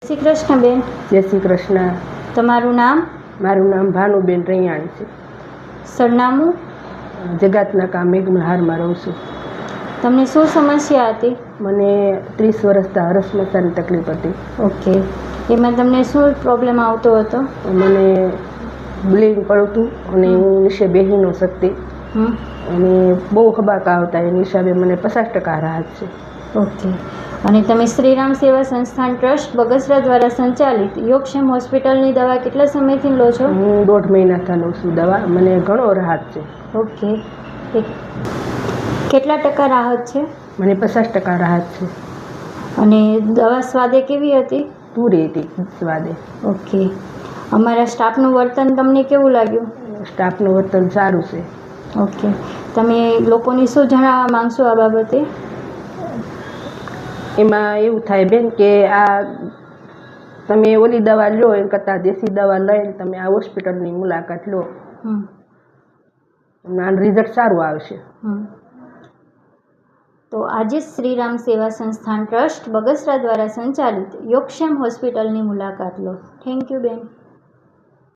શ્રી કૃષ્ણ બેન. જય શ્રી કૃષ્ણ. તમારું નામ? મારું નામ ભાનુબેન રૈયાણી છે. સરનામું? જગાતનાકા મેઘમલ્હારમાં રહું છું. તમને શું સમસ્યા હતી? મને 30 વર્ષથી હરસમસાની તકલીફ હતી. ઓકે. એમાં તમને શું પ્રોબ્લેમ આવતો હતો? મને બ્લીડિંગ પડતું અને હું નીચે બેસી ન શકતી અને બહુ ખબાકા આવતા. એની હિસાબે મને 50% રાહત છે. ઓકે. અને તમે શ્રીરામ સેવા સંસ્થાન ટ્રસ્ટ બગસરા દ્વારા સંચાલિત યોગક્ષેમ હોસ્પિટલની દવા કેટલા સમયથી લો છો? હું 1.5 મહિનાથી લઉં છું દવા. મને ઘણો રાહત છે. ઓકે. કેટલા ટકા રાહત છે? મને 50% રાહત છે. અને દવા સ્વાદે કેવી હતી? પૂરી હતી સ્વાદે. ઓકે. અમારા સ્ટાફનું વર્તન તમને કેવું લાગ્યું? સ્ટાફનું વર્તન સારું છે. ઓકે. તમે લોકોને શું જણાવવા માંગશો આ બાબતે? એમાં એવું થાય બેન કે આ તમે ઓલી દવા લો એમ કરતાં દેશી દવા લઈને તમે આ હોસ્પિટલની મુલાકાત લો. આનું રિઝલ્ટ સારું આવશે. તો આજે શ્રીરામ સેવા સંસ્થાન ટ્રસ્ટ બગસરા દ્વારા સંચાલિત યોગક્ષેમ હોસ્પિટલની મુલાકાત લો. થેન્ક યુ બેન.